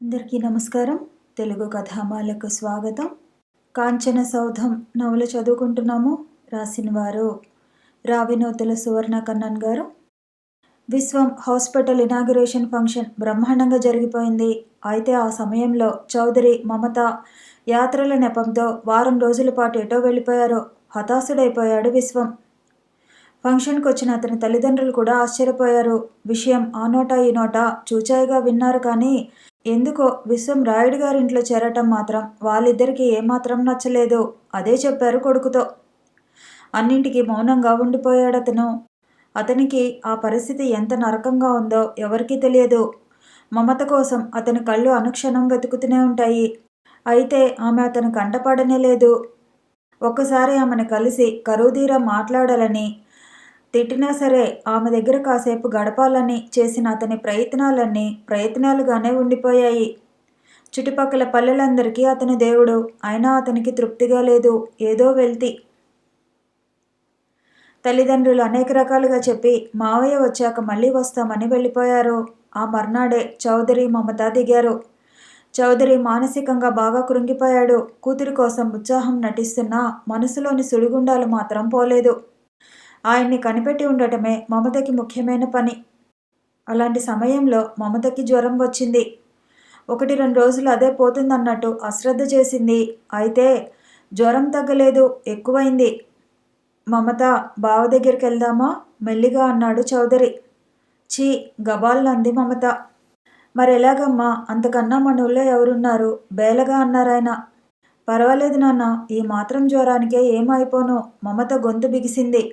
అందరికీ నమస్కారం. తెలుగు కథామాలకు స్వాగతం. కాంచన సౌధం నవల చదువుకుంటున్నాము. రాసిన వారు రావినోతుల సువర్ణ కన్నన్ గారు. విశ్వం హాస్పిటల్ ఇనాగ్యురేషన్ ఫంక్షన్ బ్రహ్మాండంగా జరిగిపోయింది. అయితే ఆ సమయంలో చౌదరి మమత యాత్రల నెపంతో వారం రోజుల పాటు ఎటో వెళ్ళిపోయారు. హతాశుడైపోయాడు విశ్వం. ఫంక్షన్కి వచ్చిన అతని తల్లిదండ్రులు కూడా ఆశ్చర్యపోయారు. విషయం ఆ నోట ఈ నోట చూచాయిగా విన్నారు. కానీ ఎందుకో విశ్వం రాయుడు గారింట్లో చేరటం మాత్రం వాళ్ళిద్దరికీ ఏమాత్రం నచ్చలేదు. అదే చెప్పారు కొడుకుతో. అన్నింటికీ మౌనంగా ఉండిపోయాడతను. అతనికి ఆ పరిస్థితి ఎంత నరకంగా ఉందో ఎవరికీ తెలియదు. మమత కోసం అతని కళ్ళు అనుక్షణం వెతుకుతూనే ఉంటాయి. అయితే ఆమె అతను కంటపడనే లేదు. ఒక్కసారి ఆమెను కలిసి కరువుదీరా మాట్లాడాలని, తిట్టినా సరే ఆమె దగ్గర కాసేపు గడపాలని చేసిన అతని ప్రయత్నాలుగానే ఉండిపోయాయి. చుట్టుపక్కల పల్లెలందరికీ అతని దేవుడు. అయినా అతనికి తృప్తిగా లేదు. ఏదో వెల్తి. తల్లిదండ్రులు అనేక రకాలుగా చెప్పి మావయ్య వచ్చాక మళ్ళీ వస్తామని వెళ్ళిపోయారు. ఆ మర్నాడే చౌదరి మమత దిగారు. చౌదరి మానసికంగా బాగా కృంగిపోయాడు. కూతురి కోసం ఉత్సాహం నటిస్తున్నా మనసులోని సుడిగుండాలు మాత్రం పోలేదు. ఆయన్ని కనిపెట్టి ఉండటమే మమతకి ముఖ్యమైన పని. అలాంటి సమయంలో మమతకి జ్వరం వచ్చింది. 1-2 రోజులు అదే పోతుందన్నట్టు అశ్రద్ధ చేసింది. అయితే జ్వరం తగ్గలేదు, ఎక్కువైంది. మమత, బావ దగ్గరికి వెళ్దామా మెల్లిగా అన్నాడు చౌదరి. ఛీ, గబాల్నంది మమత. మరెలాగమ్మా, అంతకన్నా మన ఊళ్ళో ఎవరున్నారు, బేలగా అన్నారాయన. పర్వాలేదు నాన్న, ఈ మాత్రం జ్వరానికే ఏమైపోను. మమత గొంతు బిగిసింది.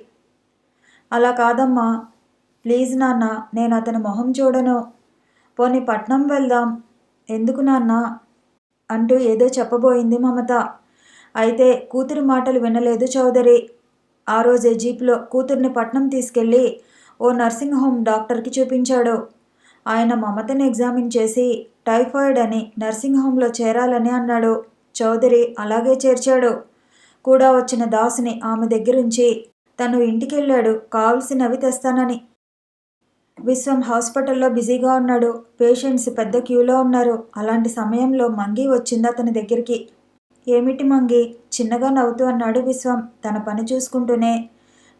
అలా కాదమ్మా, ప్లీజ్ నాన్న, నేను అతని మొహం చూడను. పోనీ పట్నం వెళ్దాం. ఎందుకు నాన్న అంటూ ఏదో చెప్పబోయింది మమత. అయితే కూతురి మాటలు వినలేదు చౌదరి. ఆ రోజే జీప్లో కూతుర్ని పట్నం తీసుకెళ్ళి ఓ నర్సింగ్ హోమ్ డాక్టర్కి చూపించాడు. ఆయన మమతని ఎగ్జామిన్ చేసి టైఫాయిడ్ అని నర్సింగ్ హోమ్లో చేరాలని అన్నాడు. చౌదరి అలాగే చేర్చాడు. కూడా వచ్చిన దాసుని ఆమె దగ్గరుంచి తను ఇంటికెళ్ళాడు కావలసినవి తెస్తానని. విశ్వం హాస్పిటల్లో బిజీగా ఉన్నాడు. పేషెంట్స్ పెద్ద క్యూలో ఉన్నారు. అలాంటి సమయంలో మంగి వచ్చింది అతని దగ్గరికి. ఏమిటి మంగి, చిన్నగా నవ్వుతూ అన్నాడు విశ్వం తన పని చూసుకుంటూనే.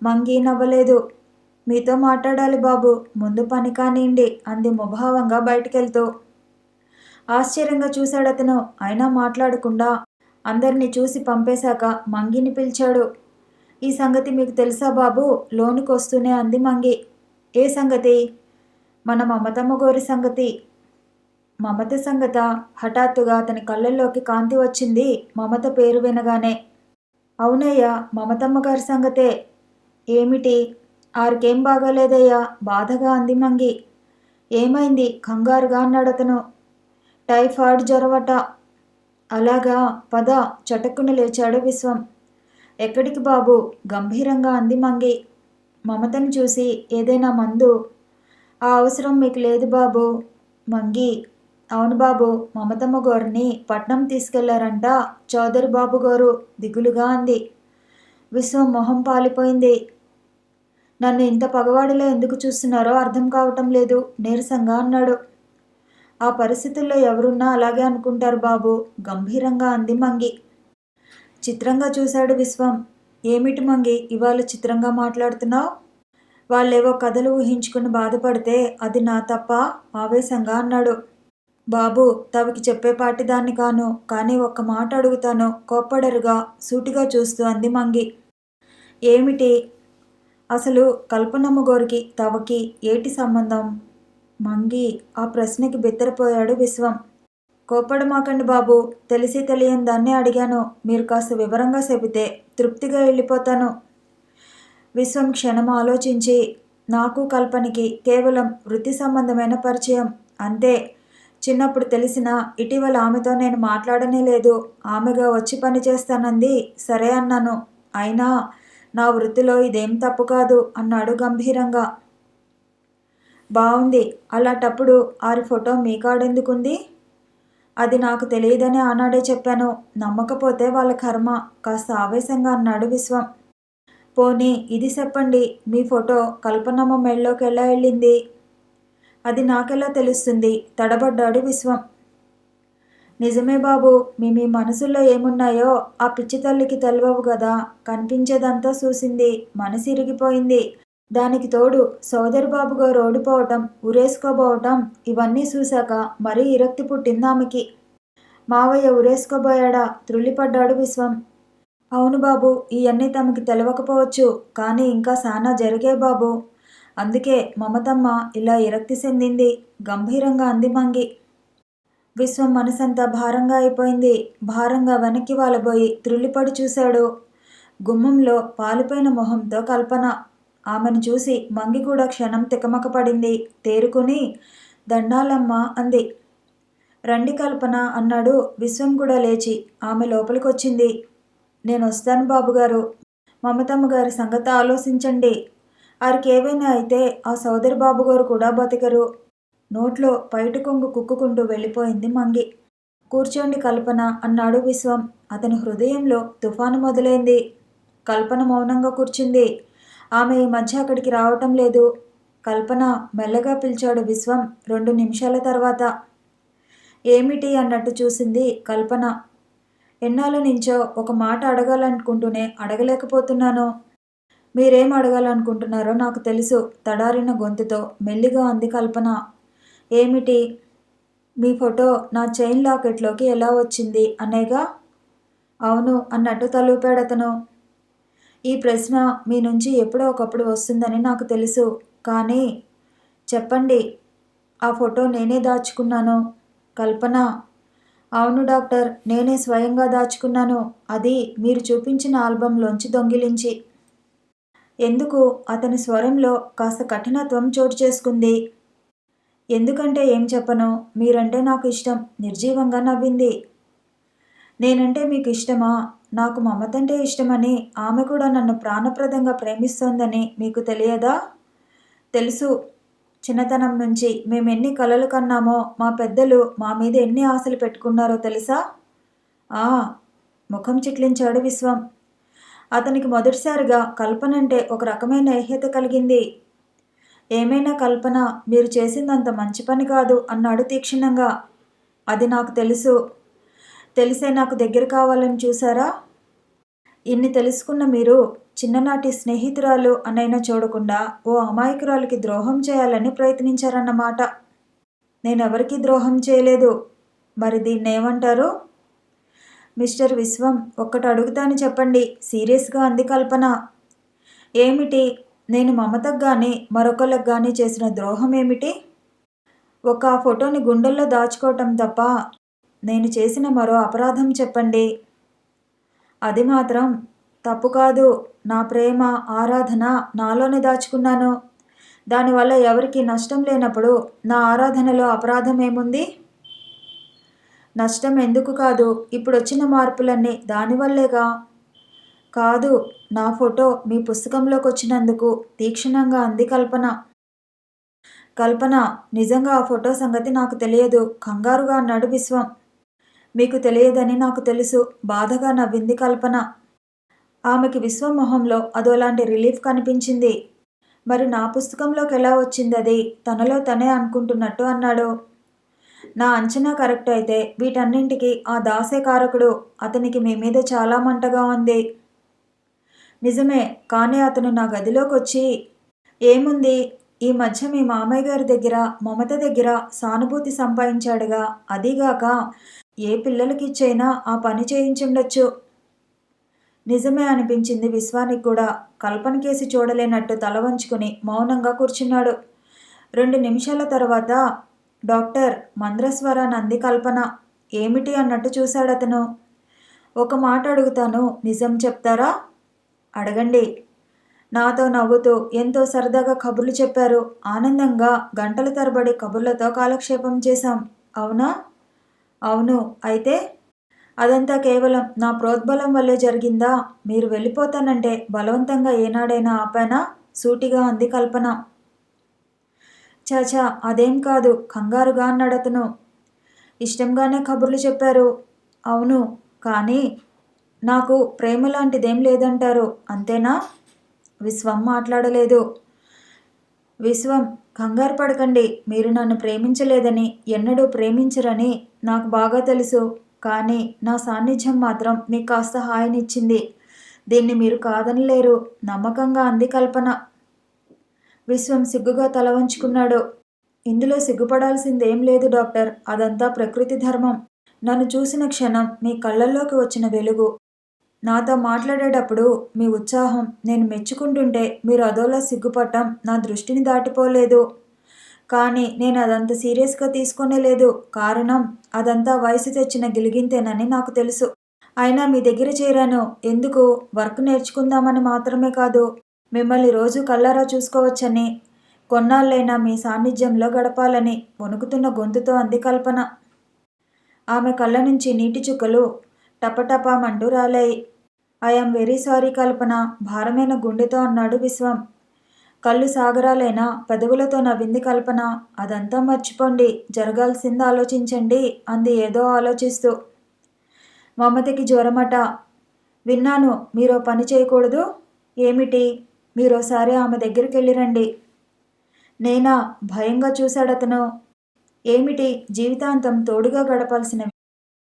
మంగి నవ్వలేదు. మీతో మాట్లాడాలి బాబు, ముందు పని కానివ్వండి అంది ముభావంగా బయటికెళ్తూ. ఆశ్చర్యంగా చూశాడతను. అయినా మాట్లాడకుండా అందరినీ చూసి పంపేశాక మంగిని పిలిచాడు. ఈ సంగతి మీకు తెలుసా బాబు, లోనికి వస్తూనే అంది మంగి. ఏ సంగతి? మన మమతమ్మ గోరి సంగతి. మమత సంగత? హఠాత్తుగా అతని కళ్ళల్లోకి కాంతి వచ్చింది మమత పేరు వినగానే. అవునయ్యా, మమతమ్మ గారి సంగతే. ఏమిటి? ఆరికేం బాగాలేదయ్యా, బాధగా అంది మంగి. ఏమైంది కంగారుగా అన్నాడతను. టైఫాయిడ్ జ్వరవట. అలాగా, పద చటుక్కున లేచాడు విశ్వం. ఎక్కడికి బాబు, గంభీరంగా అంది మంగి. మమతను చూసి ఏదైనా మందు? ఆ అవసరం మీకు లేదు బాబు. మంగి, అవును బాబు, మమతమ్మ గోరిని పట్నం తీసుకెళ్లారంట చౌదరి బాబు గారు దిగులుగా అంది. విశ్వం మొహం పాలిపోయింది. నన్ను ఇంత పగవాడిలో ఎందుకు చూస్తున్నారో అర్థం కావటం లేదు నీరసంగా అన్నాడు. ఆ పరిస్థితుల్లో ఎవరున్నా అలాగే అనుకుంటారు బాబు, గంభీరంగా అంది మంగి. చిత్రంగా చూశాడు విశ్వం. ఏమిటి మంగి, ఇవాళ చిత్రంగా మాట్లాడుతున్నావు? వాళ్ళేవో కథలు ఊహించుకుని బాధపడితే అది నా తప్ప? ఆవేశంగా అన్నాడు. బాబు, తవికి చెప్పేపాటి దాన్ని కాను, కానీ ఒక్క మాట అడుగుతాను కోప్పడరుగా సూటిగా చూస్తూ అంది మంగి. ఏమిటి? అసలు కల్పనమ్మ గోరికి తవకి ఏటి సంబంధం? మంగి ఆ ప్రశ్నకి బిత్తరపోయాడు విశ్వం. కోప్పడమాకండి బాబు, తెలిసి తెలియని దాన్ని అడిగాను. మీరు కాస్త వివరంగా చెబితే తృప్తిగా వెళ్ళిపోతాను. విశ్వం క్షణం ఆలోచించి, నాకు కల్పనకి కేవలం వృత్తి సంబంధమైన పరిచయం అంతే. చిన్నప్పుడు తెలిసినా ఇటీవల ఆమెతో నేను మాట్లాడనే లేదు. ఆమెగా వచ్చి పని చేస్తానంది, సరే అన్నాను. అయినా నా వృత్తిలో ఇదేం తప్పు కాదు అన్నాడు గంభీరంగా. బావుంది, అలాంటప్పుడు ఆరి ఫోటో మీ కాడెందుకుంది? అది నాకు తెలియదని ఆనాడే చెప్పాను. నమ్మకపోతే వాళ్ళ కర్మ, కాస్త ఆవేశంగా అన్నాడు విశ్వం. పోనీ ఇది చెప్పండి, మీ ఫోటో కల్పనమ్మ మెళ్ళలోకి ఎలా వెళ్ళింది? అది నాకెలా తెలుస్తుంది? తడబడ్డాడు విశ్వం. నిజమే బాబు, మీ మనసుల్లో ఏమున్నాయో ఆ పిచ్చి తల్లికి తెలవవు గదా. కనిపించేదంతా చూసింది, మనసు ఇరిగిపోయింది. దానికి తోడు సోదరి బాబుగారు ఓడిపోవటం, ఉరేసుకోబోవటం ఇవన్నీ చూశాక మరీ విరక్తి పుట్టిందామెకి. మావయ్య ఉరేసుకోబోయాడా? త్రుళ్ళిపడ్డాడు విశ్వం. అవును బాబు, ఇవన్నీ తమకి తెలవకపోవచ్చు, కానీ ఇంకా శానా జరిగే బాబు. అందుకే మమతమ్మ ఇలా విరక్తి చెందింది, గంభీరంగా అంది మంగి. విశ్వం మనసంతా భారంగా అయిపోయింది. భారంగా వెనక్కి వాలబోయి త్రుళ్ళిపడి చూశాడు. గుమ్మంలో పాలిపోయిన మొహంతో కల్పన. ఆమెను చూసి మంగి కూడా క్షణం తికమకపడింది. తేరుకుని దండాలమ్మ అంది. రండి కల్పన అన్నాడు. విశ్వం కూడా లేచి ఆమె లోపలికొచ్చింది. నేను వస్తాను బాబుగారు. మమతమ్మ గారి సంగతి ఆలోచించండి. ఆరికేవైనా అయితే ఆ సోదరి బాబుగారు కూడా బతికరు. నోట్లో పైట కొంగు కుక్కుకుంటూ వెళ్ళిపోయింది మంగి. కూర్చోండి కల్పన అన్నాడు విశ్వం. అతని హృదయంలో తుఫాను మొదలైంది. కల్పన మౌనంగా కూర్చుంది. ఆమె ఈ మధ్య అక్కడికి రావటం లేదు. కల్పన మెల్లగా పిలిచాడు విశ్వం 2 నిమిషాల తర్వాత. ఏమిటి అన్నట్టు చూసింది కల్పన. ఎన్నాళ్ళ నుంచో ఒక మాట అడగాలనుకుంటూనే అడగలేకపోతున్నాను. మీరేం అడగాలనుకుంటున్నారో నాకు తెలుసు, తడారిన గొంతుతో మెల్లిగా అంది కల్పన. ఏమిటి? మీ ఫోటో నా చైన్ లాకెట్లోకి ఎలా వచ్చింది అనేగా. అవును అన్నట్టు తలూపాడతను. ఈ ప్రశ్న మీ నుంచి ఎప్పుడో ఒకప్పుడు వస్తుందని నాకు తెలుసు, కానీ చెప్పండి. ఆ ఫోటో నేనే దాచుకున్నాను. కల్పన. అవును డాక్టర్, నేనే స్వయంగా దాచుకున్నాను. అది మీరు చూపించిన ఆల్బంలోంచి దొంగిలించి. ఎందుకు? అతని స్వరంలో కాస్త కఠినత్వం చోటు చేసుకుంది. ఎందుకంటే ఏం చెప్పను, మీరంటే నాకు ఇష్టం. నిర్జీవంగా నవ్వింది. నేనంటే మీకు ఇష్టమా? నాకు మమతంటే ఇష్టమని, ఆమె కూడా నన్ను ప్రాణప్రదంగా ప్రేమిస్తోందని మీకు తెలియదా? తెలుసు. చిన్నతనం నుంచి మేమెన్ని కలలు కన్నామో, మా పెద్దలు మా మీద ఎన్ని ఆశలు పెట్టుకున్నారో తెలుసా? ముఖం చిట్లించాడు విశ్వం. అతనికి మొదటిసారిగా కల్పనంటే ఒక రకమైన ఏహ్యత కలిగింది. ఏమైనా కల్పన, మీరు చేసిందంత మంచి పని కాదు అన్నాడు తీక్షణంగా. అది నాకు తెలుసు. తెలిసే నాకు దగ్గర కావాలని చూసారా? ఇన్ని తెలుసుకున్న మీరు చిన్ననాటి స్నేహితురాలు అనైనా చూడకుండా ఓ అమాయకురాలికి ద్రోహం చేయాలని ప్రయత్నించారన్నమాట. నేనెవరికీ ద్రోహం చేయలేదు. మరి దీన్నేమంటారు? మిస్టర్ విశ్వం, ఒక్కటి అడుగుతాను చెప్పండి సీరియస్గా అంది కల్పన. ఏమిటి? నేను మమతకు కానీ మరొకళ్ళకు కానీ చేసిన ద్రోహం ఏమిటి? ఒక ఫోటోని గుండెల్లో దాచుకోవటం తప్ప నేను చేసిన మరో అపరాధం చెప్పండి. అది మాత్రం తప్పు కాదు. నా ప్రేమ, ఆరాధన నాలోనే దాచుకున్నాను. దానివల్ల ఎవరికి నష్టం లేనప్పుడు నా ఆరాధనలో అపరాధం ఏముంది? నష్టం ఎందుకు కాదు, ఇప్పుడొచ్చిన మార్పులన్నీ దానివల్లేగా. కాదు, నా ఫోటో మీ పుస్తకంలోకి వచ్చినందుకు తీక్షణంగా అంది కల్పన. కల్పన, నిజంగా ఆ ఫోటో సంగతి నాకు తెలియదు కంగారుగా అన్నాడు విశ్వం. మీకు తెలియదని నాకు తెలుసు బాధగా నవ్వింది కల్పన. ఆమెకి విశ్వం మొహంలో అదోలాంటి రిలీఫ్ కనిపించింది. మరి నా పుస్తకంలోకి ఎలా వచ్చింది అది? తనలో తనే అనుకుంటున్నట్టు అన్నాడు. నా అంచనా కరెక్ట్ అయితే వీటన్నింటికి ఆ దాసే కారకుడు. అతనికి మీ మీద చాలా మంటగా ఉంది. నిజమే, కానీ అతను నా గదిలోకి వచ్చి ఏముంది, ఈ మధ్య మీ మామయ్య గారి దగ్గర మమత దగ్గర సానుభూతి సంపాదించాడుగా, అదీగాక ఏ పిల్లలకిచ్చైనా ఆ పని చేయించుండొచ్చు. నిజమే అనిపించింది విశ్వానికి కూడా. కల్పన కేసి చూడలేనట్టు తల వంచుకుని మౌనంగా కూర్చున్నాడు. 2 నిమిషాల తర్వాత డాక్టర్ మంద్రస్వరాన్ని అంది కల్పన. ఏమిటి అన్నట్టు చూశాడతను. ఒక మాట అడుగుతాను, నిజం చెప్తారా? అడగండి. నాతో నవ్వుతూ ఎంతో సరదాగా కబుర్లు చెప్పారు. ఆనందంగా గంటల తరబడి కబుర్లతో కాలక్షేపం చేశాం. అవునా? అవును. అయితే అదంతా కేవలం నా ప్రోద్బలం వల్లే జరిగిందా? మీరు వెళ్ళిపోతానంటే బలవంతంగా ఏనాడైనా ఆపానా? సూటిగా అంది కల్పన. చాచా, అదేం కాదు కంగారుగా అన్నాడతను. ఇష్టంగానే కబుర్లు చెప్పారు. అవును, కానీ నాకు ప్రేమ లాంటిదేం లేదంటారు, అంతేనా? విశ్వం మాట్లాడలేదు. విశ్వం, కంగారు పడకండి. మీరు నన్ను ప్రేమించలేదని, ఎన్నడూ ప్రేమించరని నాకు బాగా తెలుసు. కానీ నా సాన్నిధ్యం మాత్రం మీకు కాస్త హాయినిచ్చింది. దీన్ని మీరు కాదనలేరు నమ్మకంగా అంది కల్పన. విశ్వం సిగ్గుగా తల వంచుకున్నాడు. ఇందులో సిగ్గుపడాల్సిందేం లేదు డాక్టర్. అదంతా ప్రకృతి ధర్మం. నన్ను చూసిన క్షణం మీ కళ్ళల్లోకి వచ్చిన వెలుగు, నాతో మాట్లాడేటప్పుడు మీ ఉత్సాహం నేను మెచ్చుకుంటుంటే మీరు అదోలా సిగ్గుపడటం నా దృష్టిని దాటిపోలేదు. కానీ నేను అదంత సీరియస్గా తీసుకోనేలేదు. కారణం అదంతా వయసు తెచ్చిన గిలిగింతేనని నాకు తెలుసు. అయినా మీ దగ్గర చేరాను. ఎందుకు? వర్క్ నేర్చుకుందామని మాత్రమే కాదు, మిమ్మల్ని రోజు కళ్ళారా చూసుకోవచ్చని, కొన్నాళ్ళైనా మీ సాన్నిధ్యంలో గడపాలని వణుకుతున్న గొంతుతో అంది కల్పన. ఆమె కళ్ళ నుంచి నీటి చుక్కలు టపటపామంటూ రాలాయి. ఐఎమ్ వెరీ సారీ కల్పన, భారమైన గుండెతో అన్నాడు విశ్వం. కళ్ళు సాగరాలైనా పెదవులతో నవ్వింది కల్పన. అదంతా మర్చిపోండి, జరగాల్సింది ఆలోచించండి అంది ఏదో ఆలోచిస్తూ. మమతకి జ్వరమట. విన్నాను. మీరో పని చేయకూడదు. ఏమిటి? మీరోసారి ఆమె దగ్గరికి వెళ్ళిరండి. నేనా? భయంగా చూశాడతను. ఏమిటి? జీవితాంతం తోడుగా గడపాల్సిన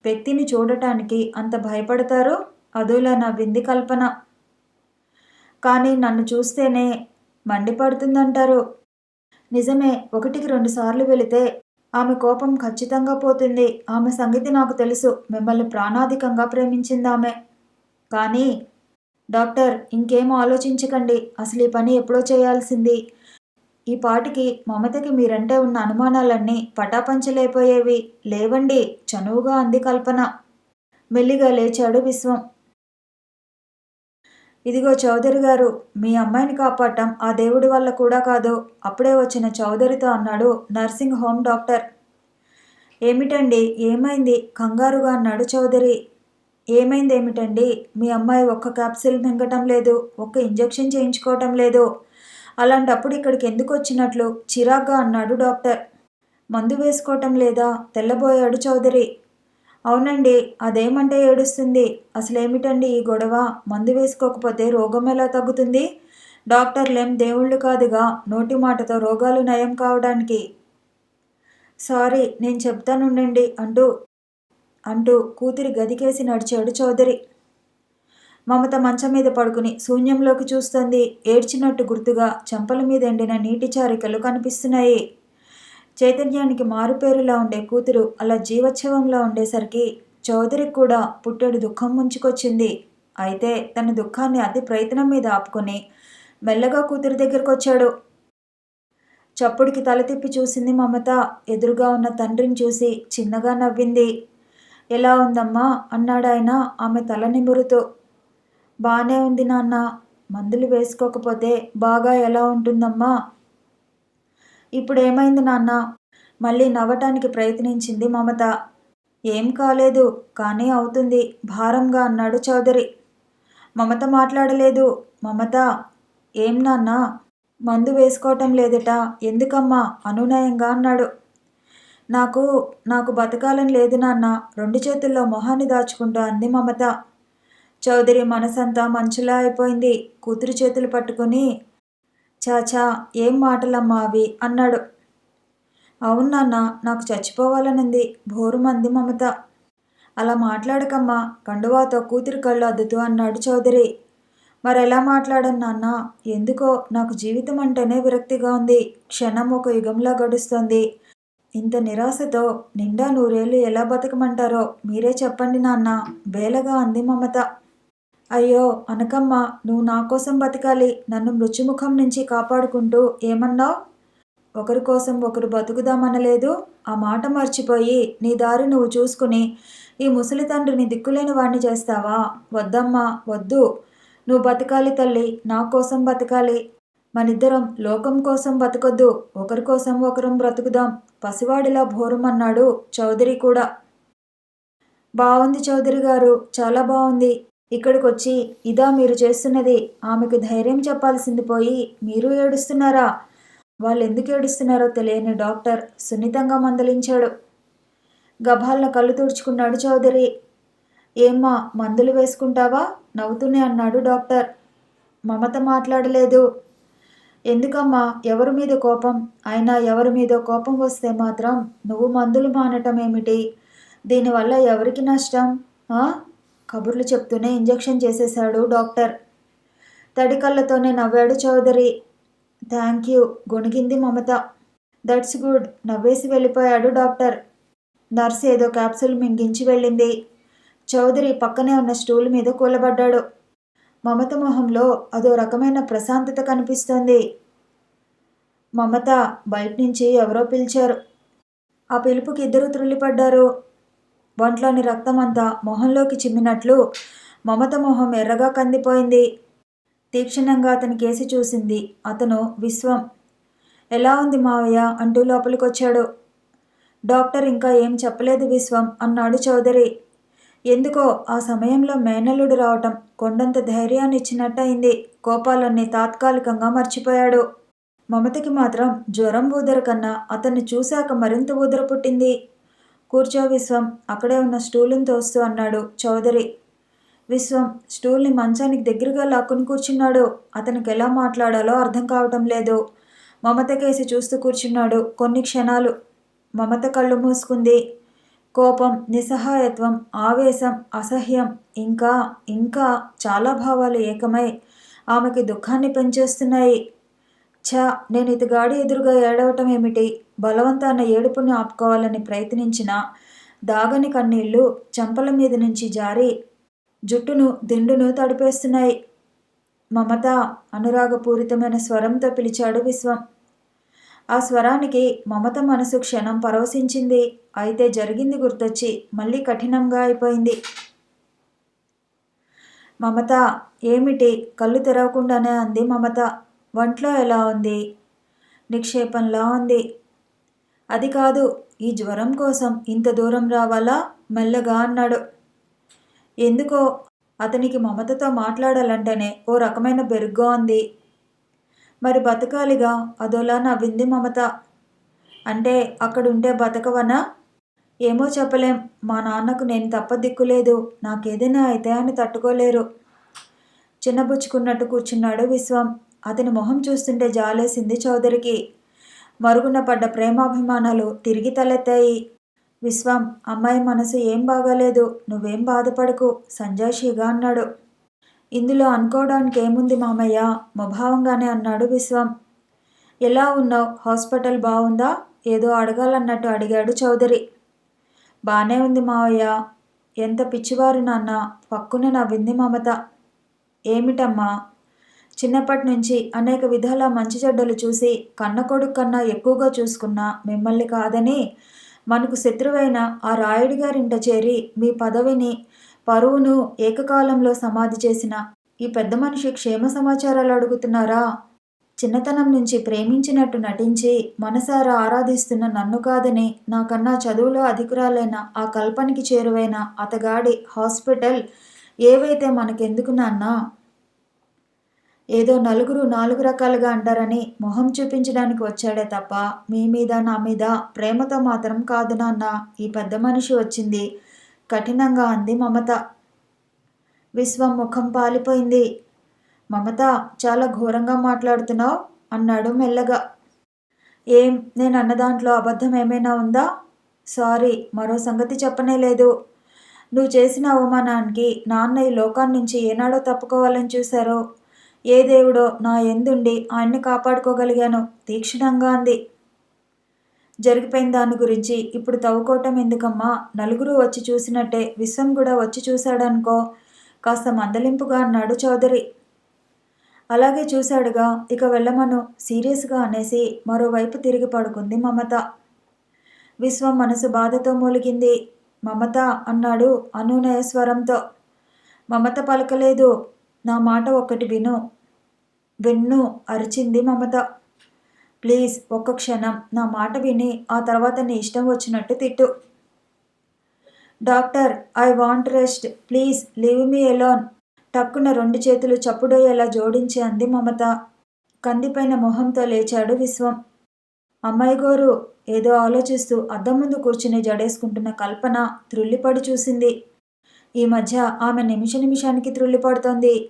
వ్యక్తిని చూడటానికి అంత భయపడతారు? అదోలా నవ్వింది కల్పన. కానీ నన్ను చూస్తేనే మండిపడుతుందంటారు. నిజమే. 1కి 2 సార్లు వెళితే ఆమె కోపం ఖచ్చితంగా పోతుంది. ఆమె సంగతి నాకు తెలుసు. మిమ్మల్ని ప్రాణాధికంగా ప్రేమించిందామె. కానీ డాక్టర్, ఇంకేం ఆలోచించకండి. అసలు ఈ పని ఎప్పుడో చేయాల్సింది. ఈ పాటికి మమతకి మీరంటే ఉన్న అనుమానాలన్నీ పటాపంచలైపోయేవి. లేవండి చనువుగా అంది కల్పన. మెల్లిగా లేచాడు విశ్వం. ఇదిగో చౌదరి గారు, మీ అమ్మాయిని కాపాడటం ఆ దేవుడి వల్ల కూడా కాదు. అప్పుడే వచ్చిన చౌదరితో అన్నాడు నర్సింగ్ హోమ్ డాక్టర్. ఏమిటండి? ఏమైంది? కంగారుగా అన్నాడు చౌదరి. ఏమైందేమిటండి? మీ అమ్మాయి ఒక్క క్యాప్సిల్ మింగటం లేదు, ఒక్క ఇంజెక్షన్ చేయించుకోవటం లేదు. అలాంటప్పుడు ఇక్కడికి ఎందుకు వచ్చినట్లు చిరాగ్గా అన్నాడు డాక్టర్. మందు వేసుకోవటం లేదా? తెల్లబోయాడు చౌదరి. అవునండి, అదేమంటే ఏడుస్తుంది. అసలేమిటండి ఈ గొడవ? మందు వేసుకోకపోతే రోగం ఎలా తగ్గుతుంది? డాక్టర్లేం దేవుళ్ళు కాదుగా నోటి మాటతో రోగాలు నయం కావడానికి. సారీ, నేను చెప్తానుండండి అంటూ కూతురి గదికేసి నడిచాడు చౌదరి. మమత మంచం మీద పడుకుని శూన్యంలోకి చూస్తుంది. ఏడ్చినట్టు గుర్తుగా చెంపల మీద ఎండిన నీటి చారికలు కనిపిస్తున్నాయి. చైతన్యానికి మారుపేరులా ఉండే కూతురు అలా జీవోత్సవంలా ఉండేసరికి చౌదరికి కూడా పుట్టెడు దుఃఖం ముంచుకొచ్చింది. అయితే తన దుఃఖాన్ని అతి ప్రయత్నం మీద ఆపుకొని మెల్లగా కూతురి దగ్గరకు వచ్చాడు. చప్పుడికి తల తిప్పి చూసింది మమత. ఎదురుగా ఉన్న తండ్రిని చూసి చిన్నగా నవ్వింది. ఎలా ఉందమ్మా అన్నాడాయన ఆమె తల నిమురుతూ. బానే ఉంది నాన్న. మందులు వేసుకోకపోతే బాగా ఎలా ఉంటుందమ్మా? ఇప్పుడేమైంది నాన్న? మళ్ళీ నవ్వటానికి ప్రయత్నించింది మమత. ఏం కాలేదు, కానీ అవుతుంది భారంగా అన్నాడు చౌదరి. మమత మాట్లాడలేదు. మమత, ఏం నాన్న? మందు వేసుకోవటం లేదట. ఎందుకమ్మా? అనునయంగా అన్నాడు. నాకు బతకాలని లేదు నాన్న. 2 చేతుల్లో మొహాన్ని దాచుకుంటూ అంది మమత. చౌదరి మనసంతా మంచులా అయిపోయింది. కూతురు చేతులు పట్టుకుని, చాచా, ఏం మాటలమ్మా అవి అన్నాడు. అవును నాన్న, నాకు చచ్చిపోవాలనుంది భోరుమంది మమత. అలా మాట్లాడకమ్మా కండువాతో కూతురి కళ్ళు అద్దుతూ అన్నాడు చౌదరి. మరెలా మాట్లాడను నాన్న? ఎందుకో నాకు జీవితం అంటేనే విరక్తిగా ఉంది. క్షణం ఒక యుగంలా గడుస్తోంది. ఇంత నిరాశతో నిండా 100 ఏళ్ళు ఎలా బతకమంటారో మీరే చెప్పండి నాన్న బేలగా అంది మమత. అయ్యో అనకమ్మా, నువ్వు నా కోసం బతకాలి. నన్ను మృత్యుముఖం నుంచి కాపాడుకుంటూ ఏమన్నావు? ఒకరి కోసం ఒకరు బతుకుదామనలేదు. ఆ మాట మర్చిపోయి నీ దారి నువ్వు చూసుకుని ఈ ముసలి తండ్రిని దిక్కులేని వాణ్ణి చేస్తావా? వద్దమ్మా, వద్దు. నువ్వు బతకాలి తల్లి, నా కోసం బతకాలి. మనిద్దరం లోకం కోసం బతకొద్దు, ఒకరి కోసం ఒకరం బ్రతుకుదాం పసివాడిలా భోరుమన్నాడు చౌదరి కూడా. బాగుంది చౌదరి గారు, చాలా బాగుంది. ఇక్కడికొచ్చి ఇదా మీరు చేస్తున్నది? ఆమెకు ధైర్యం చెప్పాల్సింది పోయి మీరు ఏడుస్తున్నారా? వాళ్ళు ఎందుకు ఏడుస్తున్నారో తెలియని డాక్టర్ సున్నితంగా మందలించాడు. గభాలను కళ్ళు తుడుచుకున్నాడు చౌదరి. ఏమ్మా, మందులు వేసుకుంటావా? నవ్వుతూనే అన్నాడు డాక్టర్. మమత మాట్లాడలేదు. ఎందుకమ్మా ఎవరి మీద కోపం? అయినా ఎవరి మీద కోపం వస్తే మాత్రం నువ్వు మందులు మానటం ఏమిటి? దీనివల్ల ఎవరికి నష్టం? కబుర్లు చెప్తూనే ఇంజెక్షన్ చేసేశాడు డాక్టర్. తడి కళ్ళతోనే నవ్వాడు చౌదరి. థ్యాంక్ యూ గొణిగింది మమత. దట్స్ గుడ్ నవ్వేసి వెళ్ళిపోయాడు డాక్టర్. నర్స్ ఏదో క్యాప్సూల్ మింగించి వెళ్ళింది. చౌదరి పక్కనే ఉన్న స్టూల్ మీద కూలబడ్డాడు. మమత మొహంలో అదో రకమైన ప్రశాంతత కనిపిస్తోంది. మమత బయటనుంచి ఎవరో పిలిచారు. ఆ పిలుపుకి ఇద్దరు త్రుళ్ళిపడ్డారు. ఒంట్లోని రక్తమంతా మొహంలోకి చిమ్మినట్లు మమత మొహం ఎర్రగా కందిపోయింది. తీక్షణంగా అతని కేసి చూసింది. అతను విశ్వం. ఎలా ఉంది మావయ్య అంటూ లోపలికొచ్చాడు. డాక్టర్ ఇంకా ఏం చెప్పలేదు విశ్వం అన్నాడు చౌదరి. ఎందుకో ఆ సమయంలో మేనల్లుడు రావటం కొండంత ధైర్యాన్ని ఇచ్చినట్టయింది. కోపాలన్నీ తాత్కాలికంగా మర్చిపోయాడు. మమతకి మాత్రం జ్వరం ఊదర కన్నా అతన్ని చూశాక మరింత ఊదర పుట్టింది. కూర్చో విశ్వం అక్కడే ఉన్న స్టూలుని తోస్తూ అన్నాడు చౌదరి. విశ్వం స్టూల్ని మంచానికి దగ్గరగా లాక్కుని కూర్చున్నాడు. అతనికి ఎలా మాట్లాడాలో అర్థం కావటం లేదు. మమత కేసి చూస్తూ కూర్చున్నాడు కొన్ని క్షణాలు. మమత కళ్ళు మూసుకుంది. కోపం, నిస్సహాయత్వం, ఆవేశం, అసహ్యం ఇంకా ఇంకా చాలా భావాలు ఏకమై ఆమెకి దుఃఖాన్ని పెంచేస్తున్నాయి. నేను ఇతగాడి ఎదురుగా ఏడవటం ఏమిటి? బలవంతాన ఏడుపుని ఆపుకోవాలని ప్రయత్నించిన దాగని కన్నీళ్లు చెంపల మీద నుంచి జారి జుట్టును దిండును తడిపేస్తున్నాయి. మమత అనురాగపూరితమైన స్వరంతో పిలిచాడు విశ్వం. ఆ స్వరానికి మమత మనసు క్షణం పరవశించింది. అయితే జరిగింది గుర్తొచ్చి మళ్ళీ కఠినంగా అయిపోయింది. మమత ఏమిటి? కళ్ళు తెరవకుండానే అంది మమత. ఒంట్లో ఎలా ఉంది? నిక్షేపంలా ఉంది. అది కాదు, ఈ జ్వరం కోసం ఇంత దూరం రావాలా? మెల్లగా అన్నాడు. ఎందుకో అతనికి మమతతో మాట్లాడాలంటేనే ఓ రకమైన బెరుగ్గా ఉంది. మరి బతకాలిగా అదోలా నవ్వింది మమత. అంటే అక్కడుంటే బతకవనా? ఏమో చెప్పలేం. మా నాన్నకు నేను తప్ప దిక్కులేదు. నాకేదైనా అయితే అని తట్టుకోలేరు. చిన్నబుచ్చుకున్నట్టు కూర్చున్నాడు విశ్వం. అతని మొహం చూస్తుంటే జాలేసింది చౌదరికి. మరుగున పడ్డ ప్రేమాభిమానాలు తిరిగి తలెత్తాయి. విశ్వం అమ్మాయి మనసు ఏం బాగాలేదు. నువ్వేం బాధపడకు సంజాయిషిగా అన్నాడు. ఇందులో అనుకోవడానికి ఏముంది మామయ్య? ముభావంగానే అన్నాడు విశ్వం. ఎలా ఉన్నావు? హాస్పిటల్ బాగుందా? ఏదో అడగాలన్నట్టు అడిగాడు చౌదరి. బానే ఉంది మావయ్య. ఎంత పిచ్చివారు నాన్న. పక్కున నవ్వింది మమత. ఏమిటమ్మా? చిన్నప్పటి నుంచి అనేక విధాల మంచి చెడ్డలు చూసి కన్న కొడుకు కన్నా ఎక్కువగా చూసుకున్నా మిమ్మల్ని కాదని మనకు శత్రువైన ఆ రాయుడి గారింట చేరి మీ పదవిని పరువును ఏకకాలంలో సమాధి చేసిన ఈ పెద్ద మనిషి క్షేమ సమాచారాలు అడుగుతున్నారా? చిన్నతనం నుంచి ప్రేమించినట్టు నటించి మనసారా ఆరాధిస్తున్న నన్ను కాదని నాకన్నా చదువులో అధికురాలైన ఆ కల్పనకి చేరువైన అతగాడి హాస్పిటల్ ఏవైతే మనకెందుకు నాన్నా? ఏదో నలుగురు నాలుగు రకాలుగా అంటారని మొహం చూపించడానికి వచ్చాడే తప్ప మీ మీద నా మీద ప్రేమతో మాత్రం కాదు నాన్న. ఈ పెద్ద మనిషి వచ్చింది కఠినంగా అంది మమత. విశ్వం ముఖం పాలిపోయింది. మమత చాలా ఘోరంగా మాట్లాడుతున్నావు అన్నాడు మెల్లగా. ఏం నేను అన్న దాంట్లో అబద్ధం ఏమైనా ఉందా? సారీ, మరో సంగతి చెప్పనే లేదు. నువ్వు చేసిన అవమానానికి నాన్న ఈ లోకాన్ని నుంచి ఏనాడో తప్పుకోవాలని చూశారో ఏ దేవుడో నా ఎందుండి ఆయన్ని కాపాడుకోగలిగాను తీక్షణంగా అంది. జరిగిపోయిన దాని గురించి ఇప్పుడు తవ్వుకోవటం ఎందుకమ్మా? నలుగురు వచ్చి చూసినట్టే విశ్వం కూడా వచ్చి చూశాడనుకో కాస్త మందలింపుగా అన్నాడు చౌదరి. అలాగే చూశాడుగా, ఇక వెళ్ళమను సీరియస్గా అనేసి మరోవైపు తిరిగి పడుకుంది మమత. విశ్వం మనసు బాధతో మూలిగింది. మమత అన్నాడు అనునయ స్వరంతో. మమత పలకలేదు. నా మాట ఒక్కటి విను. విన్ను అరిచింది మమత. ప్లీజ్ ఒక్క క్షణం నా మాట విని ఆ తర్వాత నీ ఇష్టం వచ్చినట్టు తిట్టు. Doctor I want rest please leave me alone. టక్కున రెండు చేతులు చప్పుడయ్యేలా జోడించి అంది మమత. కందిపైన మొహంతో లేచాడు విశ్వం. అమ్మాయి గోరు ఏదో ఆలోచిస్తూ అద్దం ముందు కూర్చుని జడేసుకుంటున్న కల్పన త్రుళ్ళిపడి చూసింది. ఈ మధ్య ఆమె నిమిషానికి త్రుళ్ళిపడుతోంది.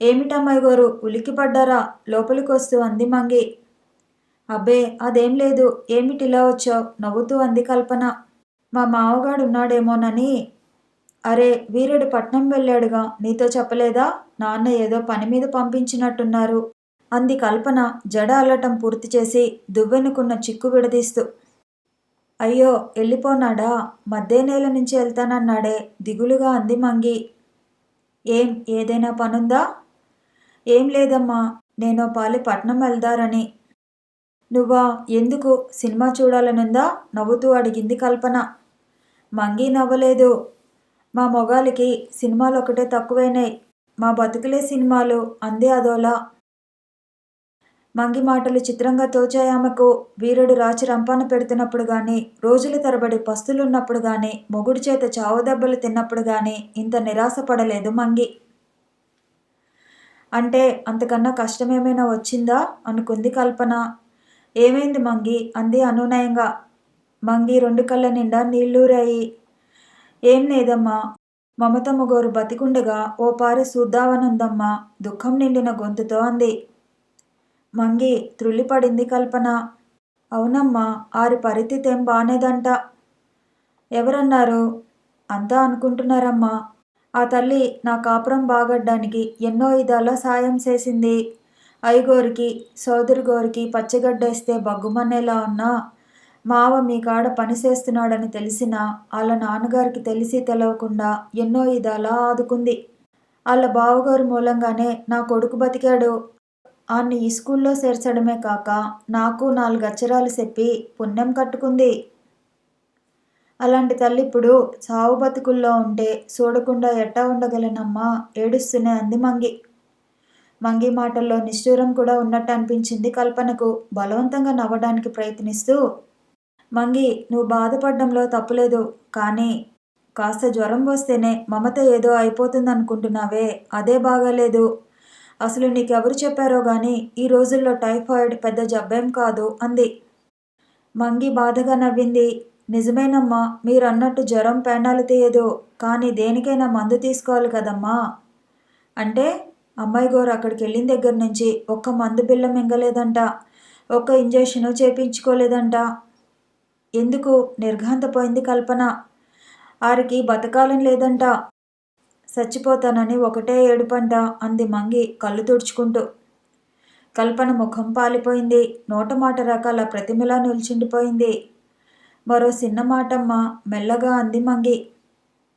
ఏమిటమ్మాయి గారు ఉలిక్కిపడ్డారా? లోపలికొస్తూ అంది మంగి. అబ్బే అదేం లేదు. ఏమిటిలా వచ్చావు? నవ్వుతూ అంది కల్పన. మా మావగాడున్నాడేమోనని. అరే వీరుడు పట్నం వెళ్ళాడుగా, నీతో చెప్పలేదా? నాన్న ఏదో పని మీద పంపించినట్టున్నారు అంది కల్పన జడ అల్లటం పూర్తి చేసి దువ్వెనుకున్న చిక్కు విడదీస్తూ. అయ్యో వెళ్ళిపోనాడా? మధ్య నేల నుంచి వెళ్తానన్నాడే దిగులుగా అంది మంగి. ఏదైనా పనుందా? ఏం లేదమ్మా, నేనో పాలి పట్నం వెళ్దారని. నువ్వా? ఎందుకు? సినిమా చూడాలనుందా? నవ్వుతూ అడిగింది కల్పన. మంగి నవ్వలేదు. మా మొగాలికి సినిమాలు ఒకటే తక్కువైనాయి, మా బతుకులే సినిమాలు అంది అదోలా. మంగి మాటలు చిత్రంగా తోచాయామెకు. వీరుడు రాచి రంపాన పెడుతున్నప్పుడు గాని, రోజుల తరబడి పస్తులున్నప్పుడు గాని, మొగుడి చేత చావు దెబ్బలు తిన్నప్పుడు గాని ఇంత నిరాశపడలేదు మంగి. అంటే అంతకన్నా కష్టమేమైనా వచ్చిందా అనుకుంది కల్పన. ఏమైంది మంగి అంది అనునయంగా. మంగి 2 కళ్ళ నిండా నీళ్లూరాయి. ఏం లేదమ్మా, మమతమ్మ గోరు బతికుండగా ఓ పారి చూద్దావనుందమ్మా దుఃఖం నిండిన గొంతుతో అంది. మంగి త్రుళ్ళిపడింది కల్పన. అవునమ్మా, ఆరి పరిస్థితేం బానేదంట. ఎవరన్నారు? అంతా అనుకుంటున్నారమ్మా. ఆ తల్లి నా కాపురం బాగడ్డానికి ఎన్నో విధాలా సాయం చేసింది. అయ్యగోరికి సోదరి గోరికి పచ్చగడ్డేస్తే బగ్గుమనేలా ఉన్నా మావ మీ కాడ పని చేస్తున్నాడని తెలిసినా వాళ్ళ నాన్నగారికి తెలిసి తెలవకుండా ఎన్నో విధాలా ఆదుకుంది. వాళ్ళ బావగారు మూలంగానే నా కొడుకు బతికాడు. ఆన్ని ఈ స్కూల్లో చేర్చడమే కాక నాకు 4 అక్షరాలు చెప్పి పుణ్యం కట్టుకుంది. అలాంటి తల్లి ఇప్పుడు చావు బతుకుల్లో ఉంటే చూడకుండా ఎట్టా ఉండగలనమ్మా ఏడుస్తూనే అంది మంగి. మంగి మాటల్లో నిష్ఠూరం కూడా ఉన్నట్టు అనిపించింది కల్పనకు. బలవంతంగా నవ్వడానికి ప్రయత్నిస్తూ, మంగి నువ్వు బాధపడ్డంలో తప్పులేదు, కానీ కాస్త జ్వరం వస్తేనే మమత ఏదో అయిపోతుందనుకుంటున్నావే, అదే బాగాలేదు. అసలు నీకెవరు చెప్పారో గాని ఈ రోజుల్లో టైఫాయిడ్ పెద్ద జబ్బేం కాదు అంది. మంగి బాధగా నవ్వింది. నిజమేనమ్మా, మీరన్నట్టు జ్వరం పేండాలు తీయదు, కానీ దేనికైనా మందు తీసుకోవాలి కదమ్మా. అంటే అమ్మాయి గోరు అక్కడికి వెళ్ళిన దగ్గర నుంచి ఒక్క మందు బిళ్ళ మింగలేదంట, ఒక్క ఇంజెక్షను చేపించుకోలేదంట. ఎందుకు? నిర్ఘాంతపోయింది కల్పన. ఆరికి బతకాలని లేదంట, చచ్చిపోతానని ఒకటే ఏడుపంట అంది మంగి కళ్ళు తుడుచుకుంటూ. కల్పన ముఖం పాలిపోయింది. నోటమాట రకాల ప్రతిమలా నిల్చుండిపోయింది. మరో చిన్న మాటమ్మా మెల్లగా అంది మంగి.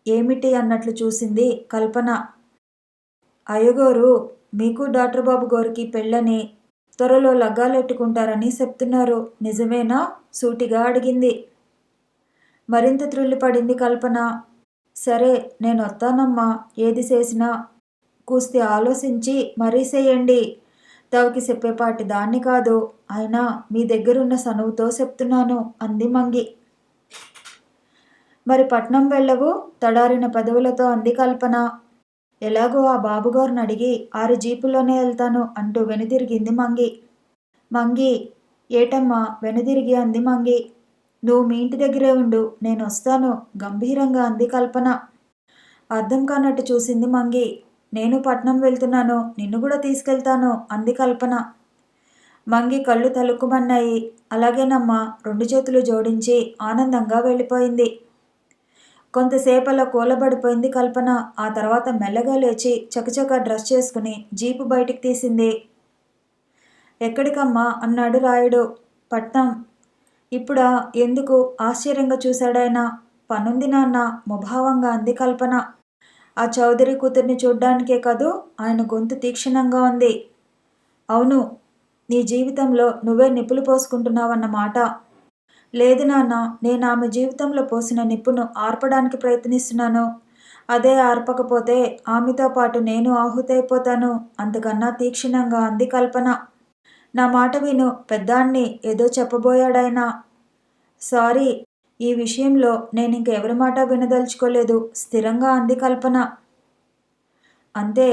ఏమిటి అన్నట్లు చూసింది కల్పన. అయ్యగోరు మీకు డాక్టర్ బాబు గోరికి పెళ్ళని, త్వరలో లగ్గాలెట్టుకుంటారని చెప్తున్నారు, నిజమేనా? సూటిగా అడిగింది. మరింత త్రుళ్ళిపడింది కల్పన. సరే నేనొత్తానమ్మా, ఏది చేసినా కూస్తి ఆలోచించి మరీ చేయండి. తవకి చెప్పేపాటి దాన్ని కాదు, అయినా మీ దగ్గరున్న సనువుతో చెప్తున్నాను అంది మంగి. మరి పట్నం వెళ్ళవు? తడారిన పెదవులతో అంది కల్పన. ఎలాగో ఆ బాబుగారిని అడిగి ఆరి జీపులోనే వెళ్తాను అంటూ వెనుదిరిగింది మంగి. మంగి ఏటమ్మా వెనుదిరిగి అంది మంగి. నువ్వు మీ ఇంటి దగ్గరే ఉండు, నేను వస్తాను గంభీరంగా అంది కల్పన. అర్థం కానట్టు చూసింది మంగి. నేను పట్నం వెళ్తున్నాను, నిన్ను కూడా తీసుకెళ్తాను అంది కల్పన. మంగి కళ్ళు తలుక్కుమన్నాయి. అలాగేనమ్మా 2 చేతులు జోడించి ఆనందంగా వెళ్ళిపోయింది. కొంతసేపలా కూలబడిపోయింది కల్పన. ఆ తర్వాత మెల్లగా లేచి చకచకా డ్రెస్ చేసుకుని జీపు బయటికి తీసింది. ఎక్కడికమ్మా అన్నాడు రాయుడు. పట్నం. ఇప్పుడా? ఎందుకు? ఆశ్చర్యంగా చూశాడాయన. పనుంది నాన్న ముభావంగా అంది కల్పన. ఆ చౌదరి కూతుర్ని చూడ్డానికే కదూ? ఆయన గొంతు తీక్షణంగా ఉంది. అవును, నీ జీవితంలో నువ్వే నిప్పులు పోసుకుంటున్నావన్నమాట. లేదు నాన్న, నేను ఆమె జీవితంలో పోసిన నిప్పును ఆర్పడానికి ప్రయత్నిస్తున్నాను. అదే ఆర్పకపోతే ఆమెతో పాటు నేను ఆహుతైపోతాను. అంతకన్నా తీక్షణంగా అంది కల్పన. నా మాట విను పెద్దాన్ని ఏదో చెప్పబోయాడాయన. సారీ, ఈ విషయంలో నేనింక ఎవరి మాట వినదలుచుకోలేదు స్థిరంగా అంది కల్పన. అంతే.